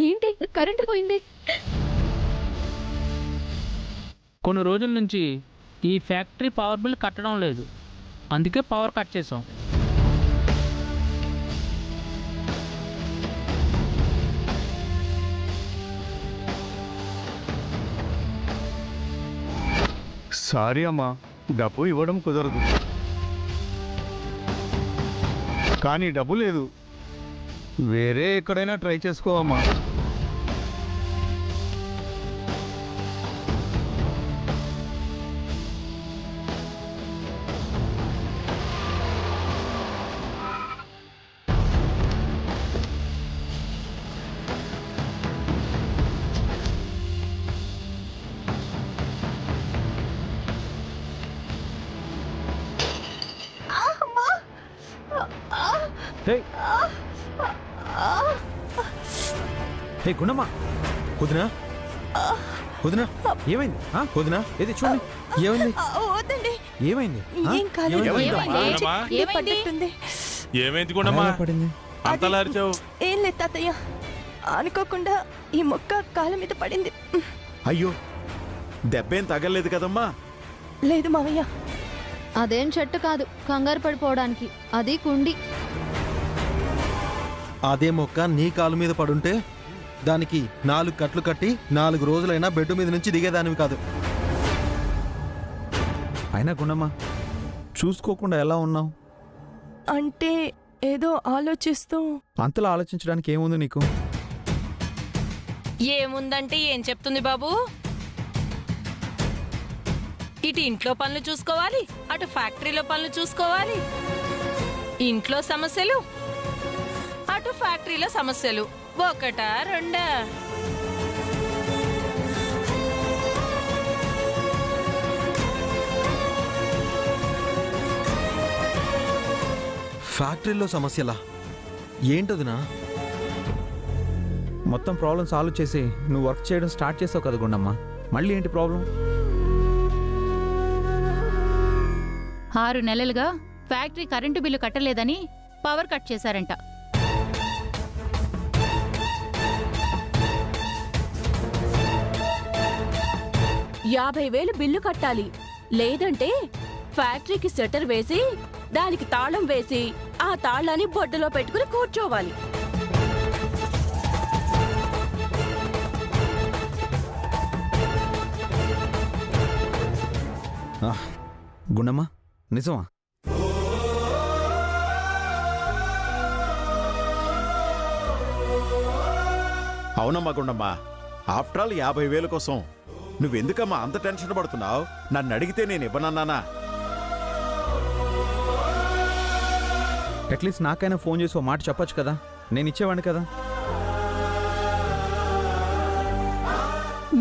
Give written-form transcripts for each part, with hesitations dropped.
ఏంటి కరెంటు పోయింది? కొన్ని రోజుల నుంచి ఈ ఫ్యాక్టరీ పవర్ బిల్ కట్టడం లేదు, అందుకే పవర్ కట్ చేసాం. సారీ అమ్మా, డబ్బు ఇవ్వడం కుదరదు. కానీ డబ్బు లేదు, వేరే ఎక్కడైనా ట్రై చేసుకోవమ్మా. హే గుణమ్మా, వదినా వదినా ఏమైంది? వదినా ఏది చూడండి, ఏమైంది? ఏమైంది? ఏమైంది గుండమ్మా? అంతలా అరిచావు? ఏం లేదు తాతయ్య, అనుకోకుండా ఈ మొక్క కాళ్ళ మీద పడింది. అయ్యో, దెబ్బేం తగలేదు కదమ్మా? లేదు మావయ్య. అదేం చెట్టు కాదు కంగారు పడిపోవడానికి, అది కుండి. అదే మొక్క నీ కాలు మీద పడుంటే దానికి 4 కట్లు కట్టి 4 రోజులైనా బెడ్ మీద నుంచి దిగేదానివి కాదు. అయినా గుణమ్మా, చూసుకోకుండా ఎలా ఉన్నావు? అంటే ఏదో ఆలోచిస్తూ. అంతలా ఆలోచించడానికి ఏముంది నీకు? ఏముందంటే ఏం చెప్తుంది బాబు? ఇటు ఇంట్లో పనులు చూసుకోవాలి, అటు ఫ్యాక్టరీలో పనులు చూసుకోవాలి. ఇంట్లో సమస్యలు, అటు ఫ్యాక్టరీలో సమస్యలు, ఒకటా రెండా? ఫ్యాక్టరీలో సమస్యలా? ఏంటదినా? మొత్తం ప్రాబ్లం సాల్వ్ చేసి నువ్వు వర్క్ చేయడం స్టార్ట్ చేసావు కదా గుండమ్మా, మళ్ళీ ఏంటి ప్రాబ్లం? 6 నెలలుగా ఫ్యాక్టరీ కరెంటు బిల్లు కట్టలేదని పవర్ కట్ చేశారంట. $50,000 బిల్లు కట్టాలి, లేదంటే ఫ్యాక్టరీకి షట్టర్ వేసి దానికి తాళం వేసి ఆ తాళాన్ని బొడ్డులో పెట్టుకుని కూర్చోవాలి. గుండమ్మా నిజమా? అవునమ్మా గుండమ్మా, ఆఫ్టర్ ఆల్ 50,000 కోసం నువ్వెందుకమ్మా అంత టెన్షన్ పడుతున్నావు? నన్ను అడిగితే నేను ఇవ్వనన్నానా? అట్లీస్ట్ నాకైనా ఫోన్ చేసి ఓ మాట చెప్పొచ్చు కదా, నేను ఇచ్చేవాడిని కదా.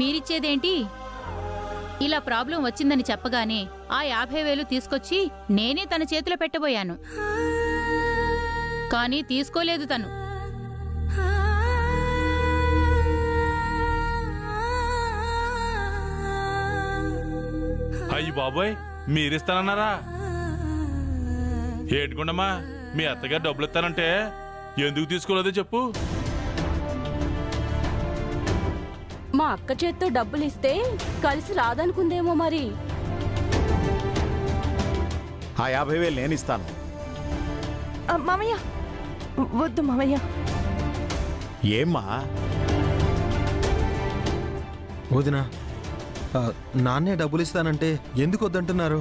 మీరిచ్చేదేంటి? ఇలా ప్రాబ్లం వచ్చిందని చెప్పగానే ఆ 50,000 తీసుకొచ్చి నేనే తన చేతిలో పెట్టబోయాను, కానీ తీసుకోలేదు తను. అయ్యి బాబోయ్, మీరిస్తానన్నారా? ఏడుకుండమ్మా, మీ అత్తగారు డబ్బులు ఇస్తానంటే ఎందుకు తీసుకోలేదో చెప్పు. మా అక్క చేత్తో డబ్బులు ఇస్తే కలిసి రాదనుకుందేమో మరి. ఆ 50,000 నేను ఇస్తాను. మామయ్య వద్దు మామయ్య. ఏమ్మా? వదినా, నాన్నే డబ్బులు ఇస్తానంటే ఎందుకు వద్దంటున్నారు?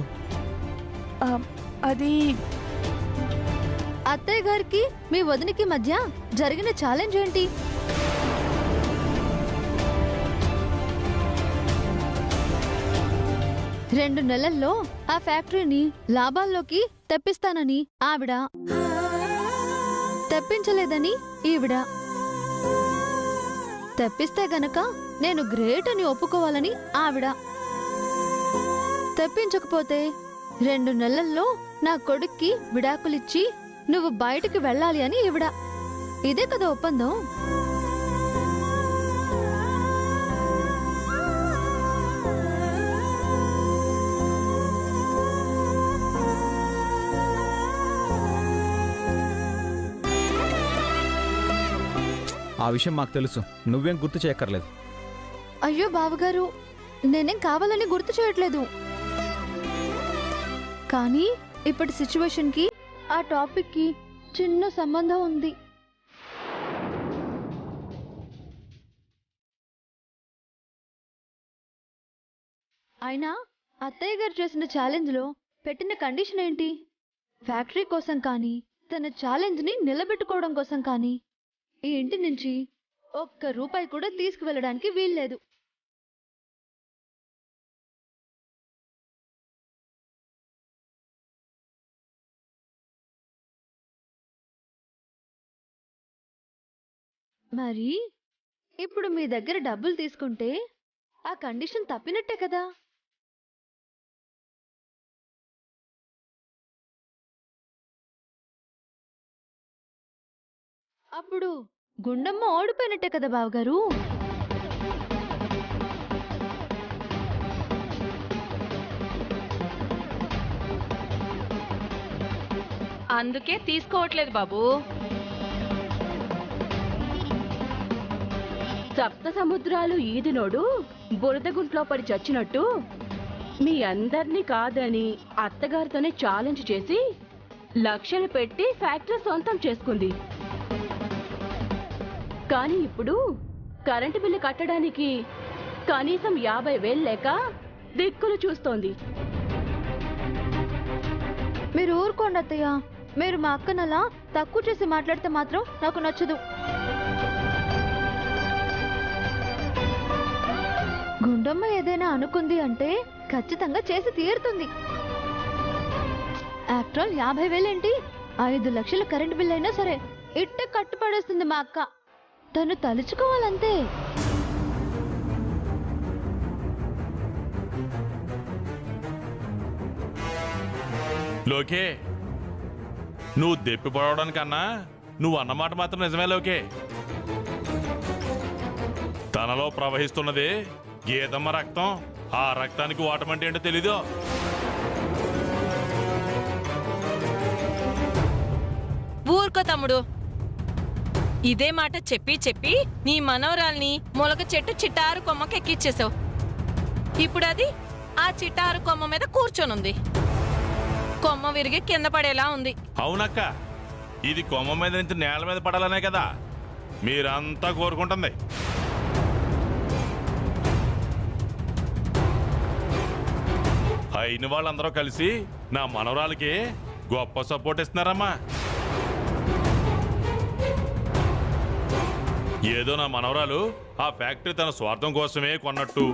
అది అత్తయ్య గారికి మీ వదినికి మధ్య జరిగిన ఛాలెంజ్ ఏంటి? రెండు నెలల్లో ఆ ఫ్యాక్టరీని లాభాల్లోకి తెప్పిస్తానని ఆవిడ, తెప్పించలేదని ఈవిడ. తెప్పిస్తే గనక నేను గ్రేట్ అని ఒప్పుకోవాలని ఆవిడ. తెప్పించకపోతే 2 నెలల్లో నా కొడుక్కి విడాకులిచ్చి నువ్వు బయటికి వెళ్ళాలి అని ఈవిడ. ఇదే కదా ఒప్పందం? ఆ విషయం మాకు తెలుసు, నువ్వేం గుర్తు చేయక్కర్లేదు. అయ్యో బావగారు, నేనేం కావాలని గుర్తు చేయట్లేదు. కానీ ఇప్పటి సిచ్యువేషన్కి ఆ టాపిక్కి చిన్న సంబంధం ఉంది. అయినా అత్తయ్య గారు చేసిన ఛాలెంజ్లో పెట్టిన కండిషన్ ఏంటి? ఫ్యాక్టరీ కోసం కానీ తన ఛాలెంజ్ని నిలబెట్టుకోవడం కోసం కానీ ఈ ఇంటి నుంచి ఒక్క రూపాయి కూడా తీసుకువెళ్ళడానికి వీల్లేదు. మరి ఇప్పుడు మీ దగ్గర డబ్బులు తీసుకుంటే ఆ కండిషన్ తప్పినట్టే కదా? అప్పుడు గుండమ్మ ఓడిపోయినట్టే కదా బావగారు? అందుకే తీసుకోవట్లేదు బాబు. సప్త సముద్రాలు ఈదినోడు బురద గుంట్లో పడి చచ్చినట్టు మీ అందరినీ కాదని అత్తగారితోనే ఛాలెంజ్ చేసి లక్షలు పెట్టి ఫ్యాక్టరీ సొంతం చేసుకుంది. కానీ ఇప్పుడు కరెంటు బిల్లు కట్టడానికి కనీసం 50,000 లేక దిక్కులు చూస్తోంది. మీరు ఊరుకోండి అత్తయ్య. మీరు మా అక్కనలా తక్కువ చేసి మాట్లాడితే మాత్రం నాకు నచ్చదు. గుండమ్మ ఏదైనా అనుకుంది అంటే ఖచ్చితంగా చేసి తీరుతుంది. ఆఫ్టర్ ఆల్ 50,000 ఏంటి, 5 లక్షల కరెంట్ బిల్ అయినా సరే ఇట్టే కట్టుపడేస్తుంది మా అక్క. తను తలుచుకోవాలంతే. లోకే, నువ్వు దెప్పి పడవడానికన్నా నువ్వు అన్నమాట మాత్రం నిజమే లోకే. తనలో ప్రవహిస్తున్నది గీతమ్మ రక్తం. ఆ రక్తానికి ఓటమంటే ఏంటో తెలీదు. ఊరుకో తమ్ముడు. ఇదే మాట చెప్పి చెప్పి నీ మనవరాల్ని మొలక చెట్టు చిట్టారు కొమ్మకి ఎక్కిచ్చేసావు. ఇప్పుడు అది ఆ చిట్టారు కొమ్మ మీద కూర్చొనుంది. కొమ్మ విరిగి కింద పడేలా ఉంది. అవునక్క, ఇది కొమ్మ మీద నుంచి నేల మీద పడాలనే కదా మీరంతా కోరుకుంటుంది. అయిన వాళ్ళందరూ కలిసి నా మనవరాలకి గొప్ప సపోర్ట్ ఇస్తున్నారమ్మా. ఏదో నా మనవరాలు ఆ ఫ్యాక్టరీ తన స్వార్థం కోసమే కొన్నట్టు,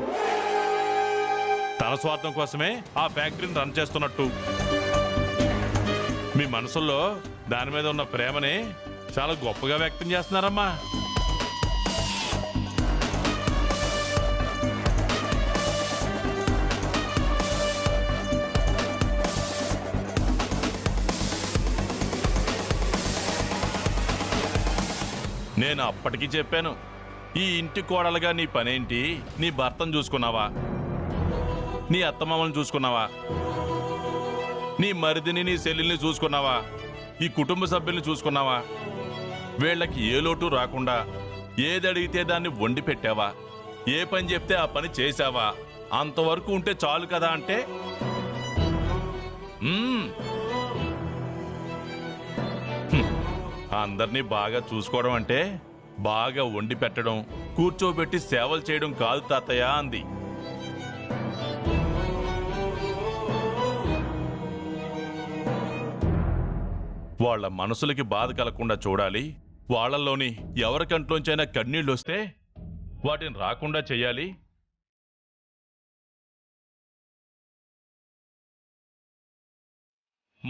తన స్వార్థం కోసమే ఆ ఫ్యాక్టరీని రన్ చేస్తున్నట్టు మీ మనసుల్లో దాని మీద ఉన్న ప్రేమని చాలా గొప్పగా వ్యక్తం చేస్తున్నారమ్మా. నేను అప్పటికి చెప్పాను, ఈ ఇంటి కోడలుగా నీ పనేంటి? నీ భర్తను చూసుకున్నావా? నీ అత్తమామలను చూసుకున్నావా? నీ మరిదిని నీ చెల్లెల్ని చూసుకున్నావా? ఈ కుటుంబ సభ్యుల్ని చూసుకున్నావా? వీళ్ళకి ఏ లోటు రాకుండా ఏది అడిగితే దాన్ని వండి పెట్టావా? ఏ పని చెప్తే ఆ పని చేశావా? అంతవరకు ఉంటే చాలు కదా అంటే అందరినీ బాగా చూసుకోవడం అంటే బాగా వండి పెట్టడం, కూర్చోబెట్టి సేవలు చేయడం కాదు తాతయ్య అంది. వాళ్ళ మనసులకి బాధ కలగకుండా చూడాలి. వాళ్ళల్లోని ఎవరి కంట్లోంచైనా కన్నీళ్ళు వస్తే వాటిని రాకుండా చెయ్యాలి.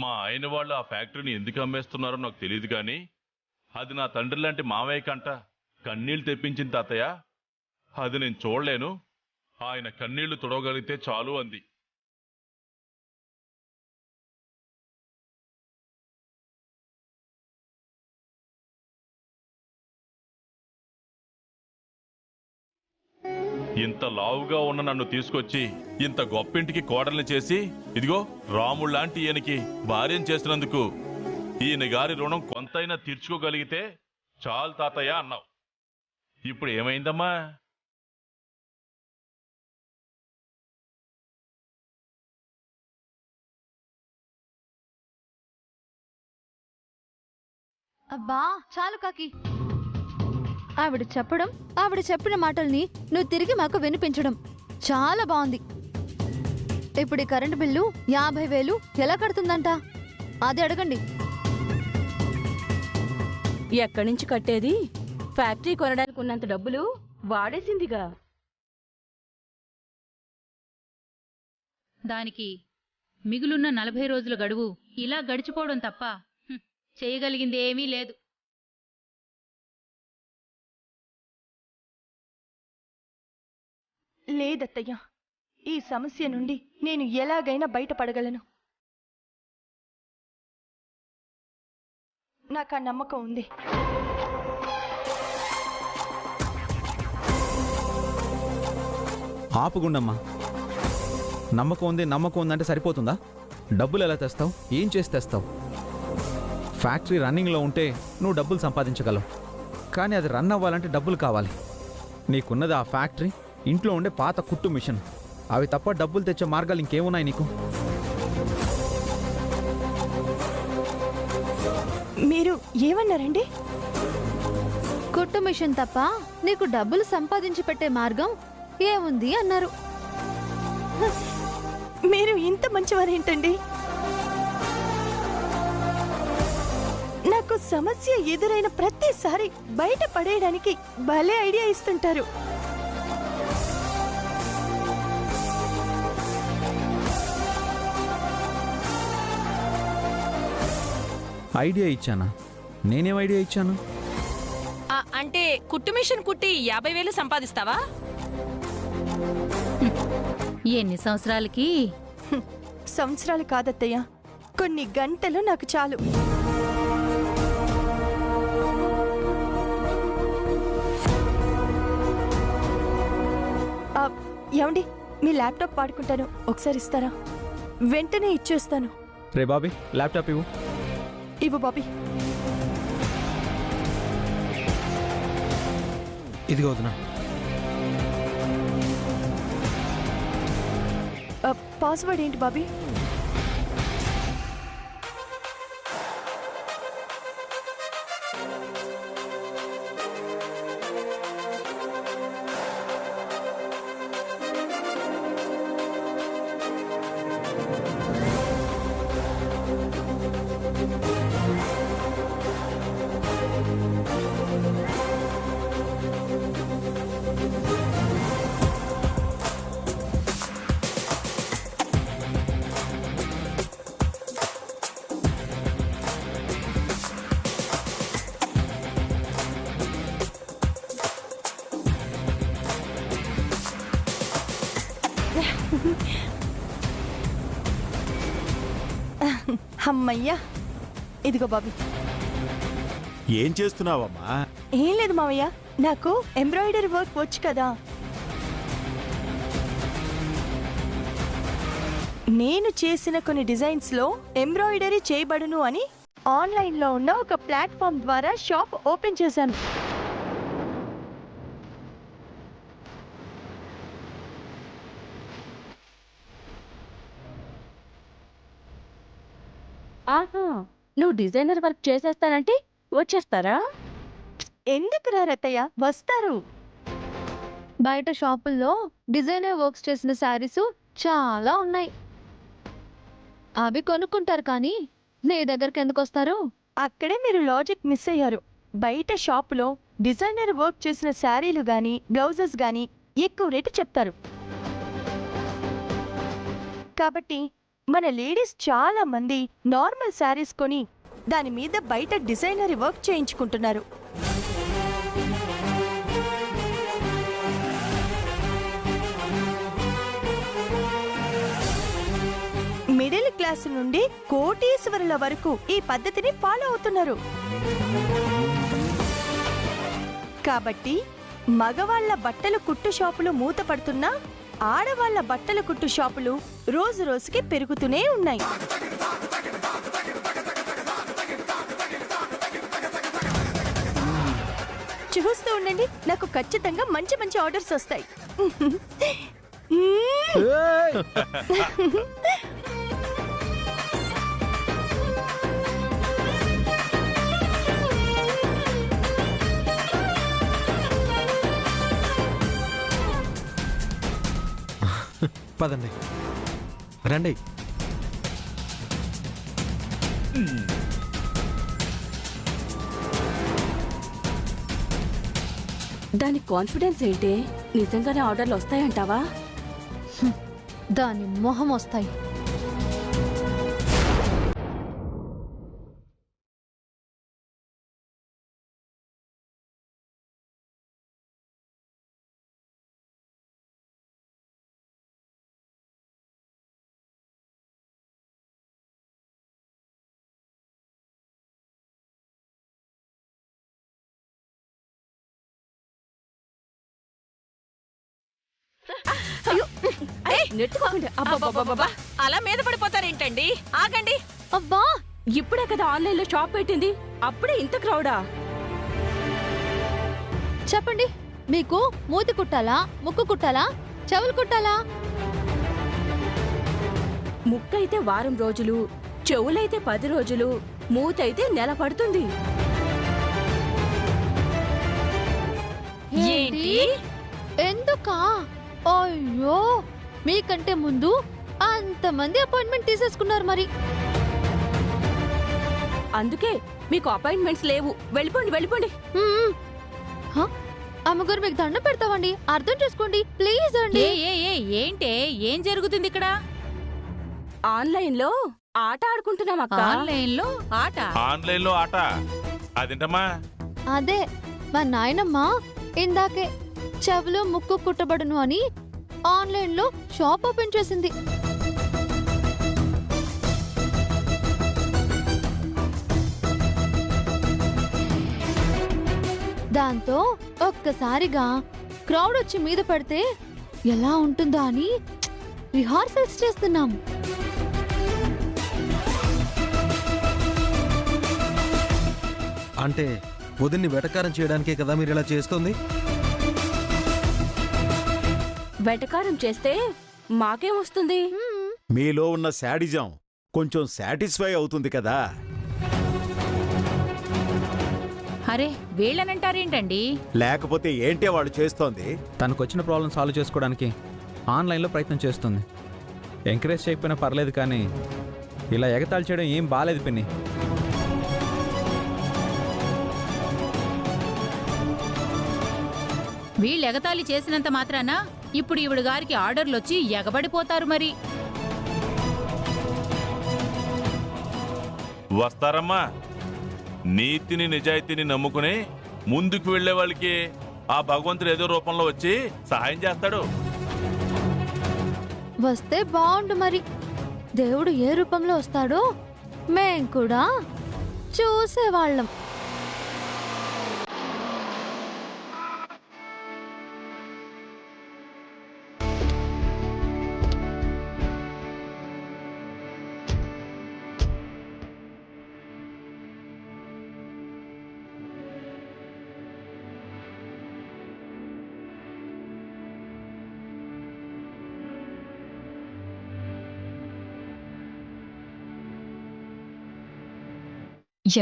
మా ఆయన వాళ్ళు ఆ ఫ్యాక్టరీని ఎందుకు అమ్మేస్తున్నారో నాకు తెలియదు కానీ అది నా తండ్రి లాంటి మావయ్య కంట కన్నీళ్లు తెప్పించింది తాతయ్య. అది నేను చూడలేను. ఆయన కన్నీళ్లు తుడవగలిగితే చాలు అంది. ఇంత లావుగా ఉన్న నన్ను తీసుకొచ్చి ఇంత గొప్పింటికి కోడల్ని చేసి ఇదిగో రాముళ్లాంటి ఈయనకి భార్యం చేసినందుకు ఈయన గారి రుణం కొంతైనా తీర్చుకోగలిగితే చాలు తాతయ్య అన్నావు. ఇప్పుడు ఏమైందమ్మా? అబ్బా చాలు కాకి. ఆవిడ చెప్పిన మాటల్ని నువ్వు తిరిగి మాకు వినిపించడం చాలా బాగుంది. ఇప్పుడు ఈ కరెంటు బిల్లు 50,000 ఎలా కడుతుందంట అది అడగండి. ఎక్కడి నుంచి కట్టేది? ఫ్యాక్టరీ కొనడానికి ఉన్నంత డబ్బులు వాడేసిందిగా. దానికి మిగులున్న 40 రోజుల గడువు ఇలా గడిచిపోవడం తప్ప చేయగలిగింది ఏమీ లేదు. లేదత్తయ్య, ఈ సమస్య నుండి నేను ఎలాగైనా బయటపడగలను. నాకు ఆ నమ్మకం ఉంది. ఆపుగుండమ్మా. నమ్మకం ఉందంటే సరిపోతుందా? డబ్బులు ఎలా తెస్తావు? ఏం చేసి తెస్తావు? ఫ్యాక్టరీ రన్నింగ్లో ఉంటే నువ్వు డబ్బులు సంపాదించగలవు, కానీ అది రన్ అవ్వాలంటే డబ్బులు కావాలి. నీకున్నది ఆ ఫ్యాక్టరీ, ఇంట్లో ఉండే పాత కుట్టు మిషన్. అవి తప్ప డబ్బులు తెచ్చే మార్గాలు ఇంకేమున్నాయి నీకు? మీరు ఏమన్నారండి? కుట్టు మిషన్ తప్ప నీకు డబ్బులు సంపాదించి పెట్టే మార్గం ఏముంది అన్నారు. మీరు ఇంత మంచివారేంటండి? నాకు సమస్య ఎదురైన ప్రతిసారి బయట పడేయడానికి భలే ఐడియా ఇస్తుంటారు. ఐడియా ఇచ్చానా? నేనేం ఐడియా ఇచ్చాను? అంటే కుట్టు మిషన్ కుట్టి 50,000 సంపాదిస్తావా? ఎన్ని సంవత్సరాలకి? సంవత్సరాలు కాదత్తయ్య, కొన్ని గంటలు నాకు చాలు. ఏమండి, మీ ల్యాప్టాప్ వాడుకుంటాను, ఒకసారి ఇస్తారా? వెంటనే ఇచ్చేస్తాను. రే బాబీ, ల్యాప్టాప్ ఇవ్వు. ఇవ్వు బాబీ. ఇదిగో వదినా. పాస్వర్డ్ ఏంటి బాబీ? అమ్మయ్యా, ఇదిగో బాబీ. ఏం చేస్తున్నావమ్మా? ఏం లేదు మావయ్య, నాకు ఎంబ్రాయిడరీ వర్క్ వచ్చు కదా. నేను చేసిన కొన్ని డిజైన్స్ లో ఎంబ్రాయిడరీ చేయబడును అని ఆన్లైన్ లో ఉన్న ఒక ప్లాట్ఫామ్ ద్వారా షాప్ ఓపెన్ చేశాను. ఆహా, నువ్వు డిజైనర్ వర్క్ చేసేస్తానంటే వచ్చేస్తారా? ఎందుకు రారత్తయ్య, వస్తారు. బయట షాపుల్లో డిజైనర్ వర్క్స్ చేసిన శారీస్ చాలా ఉన్నాయి. అవి కొనుక్కుంటారు, కానీ నీ దగ్గరికి ఎందుకు వస్తారు? అక్కడే మీరు లాజిక్ మిస్ అయ్యారు. బయట షాపులో డిజైనర్ వర్క్ చేసిన శారీలు గాని బ్లౌజెస్ గాని ఎక్కువ రేటు చెప్తారు. కాబట్టి మన లేడీస్ చాలా మంది నార్మల్ శారీస్ కొని దాని మీద బయట డిజైనరీ వర్క్ చేయించుకుంటున్నారు. మిడిల్ క్లాస్ నుండి కోటీశ్వరుల వరకు ఈ పద్ధతిని ఫాలో అవుతున్నారు. కాబట్టి మగవాళ్ల బట్టలు కుట్టు షాపులు మూతపడుతున్నా ఆడవాళ్ల బట్టల కుట్టు షాపులు రోజు రోజుకి పెరుగుతూనే ఉన్నాయి. చూస్తూ ఉండండి, నాకు ఖచ్చితంగా మంచి మంచి ఆర్డర్స్ వస్తాయి. పదండి, రండి. దాని కాన్ఫిడెన్స్ ఏంటి? నిజంగానే ఆర్డర్లు వస్తాయంటావా? దాని మొహం వస్తాయి. నెట్టుకోకండి. అబ్బబ్బబ్బబ్బబ్బా! అలా మీద పడిపోతారేంటండి? ఆగండి. అబ్బా, ఇప్పుడే కదా ఆన్లైన్ లో షాప్ పెట్టింది, అప్పుడే ఇంత క్రౌడా? చెప్పండి, మీకు మూతి కుట్టాలా, ముక్కు కుట్టాలా, చెవులు కుట్టాలా? ముక్కైతే వారం రోజులు, చెవులైతే 10 రోజులు, మూతైతే నెల పడుతుంది. ఏంటి? ఎందుకా? అయ్యో, మీకంటే ముందు అంతమంది అపాయింట్మెంట్ తీసేసుకున్నారు మరి. అందుకే మీకు అపాయింట్మెంట్స్ లేవు. వెళ్ళిపోండి, వెళ్ళిపోండి. అమ్మగారు, మీకు దండం పెడతామండి, అర్థం చేసుకోండి ప్లీజ్ అండి. ఏంటే, ఏం జరుగుతుంది ఇక్కడ? ఆన్లైన్ లో ఆట ఆడుకుంటున్నాం అక్క. ఆన్లైన్ లో ఆట? ఆన్లైన్ లో ఆట అదేంటమ్మా? అదే మా నాయనమ్మ ఇందాకే చెవులు ముక్కు కుట్టబడును అని ఆన్లైన్ లో షాప్ ఓపెన్ చేసింది. దాంతో ఒక్కసారిగా క్రౌడ్ వచ్చి మీద పడితే ఎలా ఉంటుందా అని రిహార్సల్స్ చేస్తున్నాం. అంటే వదిన్ని వెటకారం చేయడానికే కదా మీరు ఇలా చేస్తుంది? వెటకారం చేస్తే మాకేమొస్తుంది? మీలో ఉన్న శాడిజం కొంచెం సాటిస్ఫై అవుతుంది కదా. అరే, వీళ్ళనంటారేంటండి? లేకపోతే ఏంటే వాడు చేస్తోంది? తనకొచ్చిన ప్రాబ్లం సాల్వ్ చేసుకోవడానికి ఆన్లైన్లో ప్రయత్నం చేస్తుంది. ఎంకరేజ్ చేయకపోయినా పర్లేదు, కానీ ఇలా ఎగతాళి చేయడం ఏం బాలేదు పిన్ని. వీళ్ళు ఎగతాళి చేసినంత మాత్రాన ఇప్పుడు ఈవిడ గారికి ఆర్డర్లు వచ్చి ఎగబడిపోతారు మరి. వస్తారమ్మా. నీతిని నిజాయితీని నమ్ముకుని ముందుకు వెళ్లే వాళ్ళకి ఆ భగవంతుడు ఏదో రూపంలో వచ్చి సహాయం చేస్తాడు. వస్తే బాగుండు మరి. దేవుడు ఏ రూపంలో వస్తాడో మేం కూడా చూసేవాళ్ళం.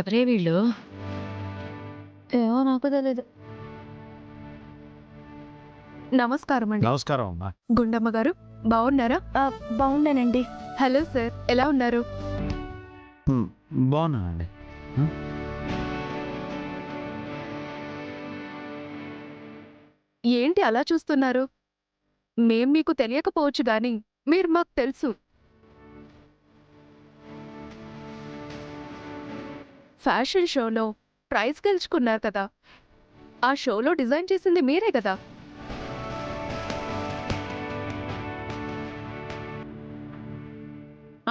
ఎవరే వీళ్ళు? ఏమో నాకు తెలీదు. నమస్కారం అండి. నమస్కారం అమ్మా. గుండమ్మ గారు బాగున్నారా? బాగున్నానండి. హలో సార్, ఎలా ఉన్నారు? బాగున్నానండి. ఏంటి అలా చూస్తున్నారు? మేం మీకు తెలియకపోవచ్చు గాని మీరు మాకు తెలుసు. ఫ్యాషన్ షోలో ప్రైజ్ గెలుచుకున్నారు కదా, ఆ షోలో డిజైన్ చేసింది మీరే కదా?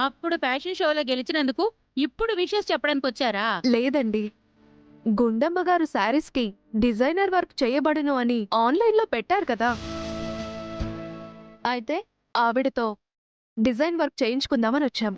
అప్పుడు ఫ్యాషన్ షోలో గెలిచినందుకు ఇప్పుడు విషెస్ చెప్పడానికి వచ్చారా? లేదండి, గుండమ్మ గారు శారీస్ కి డిజైనర్ వర్క్ చేయబడును అని ఆన్లైన్లో పెట్టారు కదా, అయితే ఆవిడతో డిజైన్ వర్క్ చేయించుకుందామని వచ్చాం.